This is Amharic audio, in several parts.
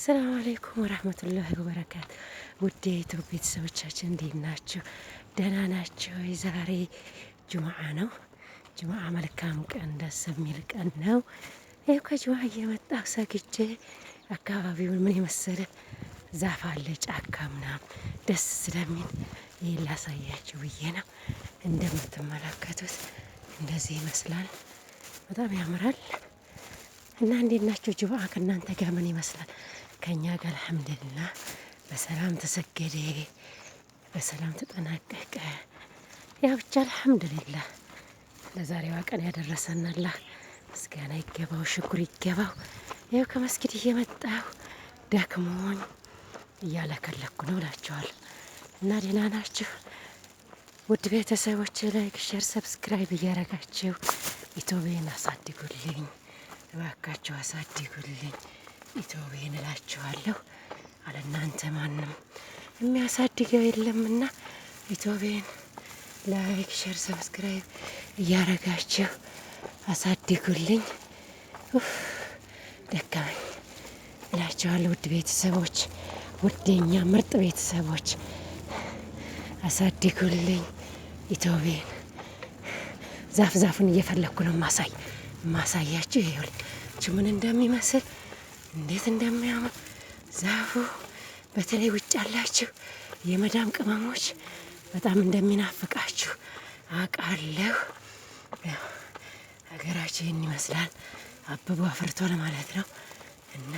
ሰላም አለይኩም ወራህመቱላሂ ወበረካቱ። ውድ የኢትዮ ቤተሰቦቻችን እንዴት ናችሁ? ደህና ናቸው። ዛሬ ጁምዓ ነው። ጁምዓ መልካም ቀን፣ ደስ የሚል ቀን ነው። ይኸው ከጁምዓ እየመጣሁ ሰግጄ አካባቢውን ምን የመሰለ ዛፍ አለ፣ ጫካ ምናምን ደስ ስለሚል ይህን ላሳያችሁ ብዬ ነው። እንደምትመለከቱት እንደዚህ ይመስላል። በጣም ያምራል። እና እንዴት ናችሁ? ጁምዓ ከእናንተ ጋር ምን ይመስላል? ከኛ ጋር አልሐምዱሊላህ በሰላም ተሰገደ፣ በሰላም ተጠናቀቀ። ያ ብቻ አልሐምዱሊላህ ለዛሬዋ ቀን ያደረሰን አላህ ምስጋና ይገባው፣ ሽኩር ይገባው። ይኸው ከመስጊድ እየመጣሁ ደክሞኝ እያለከለኩ ነው እላችኋለሁ። እና ደህና ናችሁ ውድ ቤተሰቦች? ላይክ፣ ሼር፣ ሰብስክራይብ እያረጋችሁ ኢትዮቤን አሳድጉልኝ እባካችሁ፣ አሳድጉልኝ ኢትዮቤን እላችኋለሁ። አለ እናንተ ማንም የሚያሳድገው የለምና ኢትዮቤን ላይክ፣ ሼር፣ ሰብስክራይብ እያረጋችሁ አሳድጉልኝ። ደካመኝ እላችኋለሁ ውድ ቤተሰቦች፣ ውደኛ ምርጥ ቤተሰቦች አሳድጉልኝ ኢትዮቤን። ዛፉን እየፈለግኩ ነው ማሳያችሁ። ይኸውልህ ምን እንደሚመስል እንዴት እንደሚያምር ዛፉ። በተለይ ውጭ ያላችሁ የመዳም ቅመሞች በጣም እንደሚናፍቃችሁ አውቃለሁ። ሀገራችን ይህን ይመስላል። አብቦ አፍርቷል ማለት ነው እና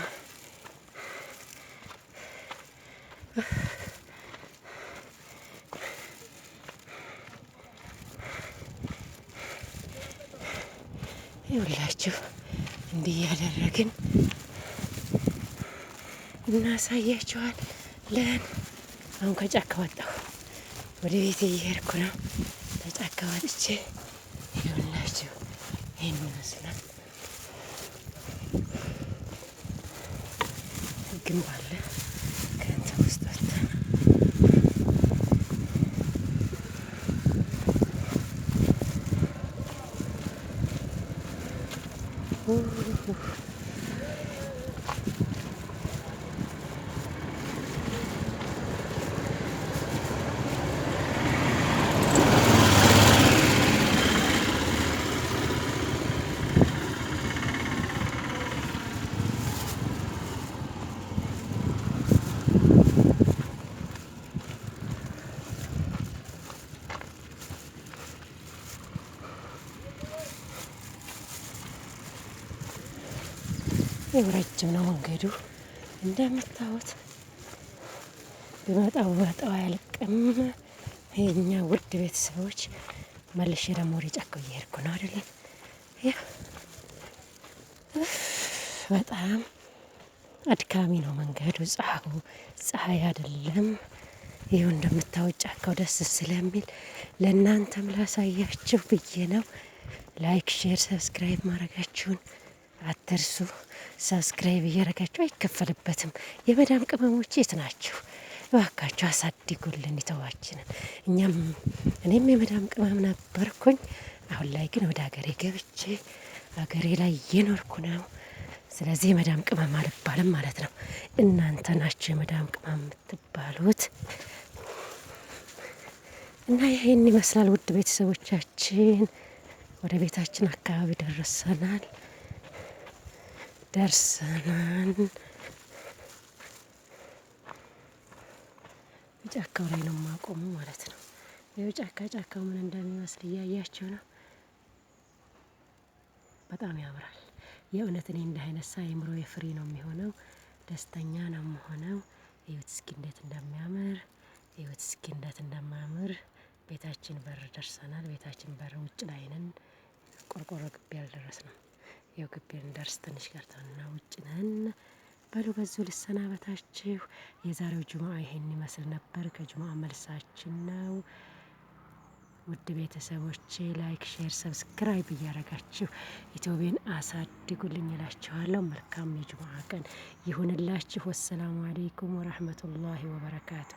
ይኸውላችሁ እንዲህ እያደረግን እናሳያችኋለን። አሁን ከጫካ ወጣሁ፣ ወደ ቤት እየሄድኩ ነው። ከጫካ ወጥቼ ይኸውላችሁ ይህን ይመስላል። ግንብ አለ ከእንትን ውስጥ ወጥተን ረጅም ነው መንገዱ እንደምታዩት። ብመጣው አያልቅም። የኛ ውድ ቤተሰቦች መልሼ ደግሞ ወደ ጫካው እየሄድኩ ነው አይደለም። በጣም አድካሚ ነው መንገዱ። ፀሐይ አይደለም። ይኸው እንደምታዩት ጫካው ደስ ስለሚል ለእናንተም ላሳያችሁ ብዬ ነው። ላይክ፣ ሼር፣ ሰብስክራይብ ማድረጋችሁን አትርሱ። ሰብስክራይብ እያረጋችሁ አይከፈልበትም። የመዳም ቅመሞች የት ናችሁ? እባካችሁ አሳድጉልን ኢትዮዋችንን። እኔም የመዳም ቅመም ነበርኩኝ። አሁን ላይ ግን ወደ ሀገሬ ገብቼ ሀገሬ ላይ እየኖርኩ ነው። ስለዚህ የመዳም ቅመም አልባልም ማለት ነው። እናንተ ናችሁ የመዳም ቅመም የምትባሉት። እና ይሄን ይመስላል ውድ ቤተሰቦቻችን። ወደ ቤታችን አካባቢ ደርሰናል። ጫካው ላይ ነው የማቆሙ ማለት ነው። ይኸው ጫካው ምን እንደሚመስል እያያችሁ ነው። በጣም ያምራል። የእውነት እኔ እንደ አይነት ሳይምሮ የፍሬ ነው የሚሆነው። ደስተኛ ነው የምሆነው። ይኸውት እስኪ እንዴት እንደሚያምር፣ ይኸውት እስኪ እንዴት እንደማያምር። ቤታችን በር ደርሰናል። ቤታችን በር ውጭ ላይ ነን። ቆርቆሮ ግቢ ያልደረስነው ያው ግቢን ደርስ ትንሽ ቀርተንና ውጭ ነን። በሉ በዙ ልሰናበታችሁ። የዛሬው ጁምዓ ይሄን ይመስል ነበር። ከጁምዓ መልሳችን ነው። ውድ ቤተሰቦቼ ላይክ፣ ሼር፣ ሰብስክራይብ እያረጋችሁ ኢትዮቤን አሳድጉልኝ እላችኋለሁ። መልካም የጁምዓ ቀን ይሁንላችሁ። ወሰላሙ አለይኩም ወራህመቱላሂ ወበረካቱ።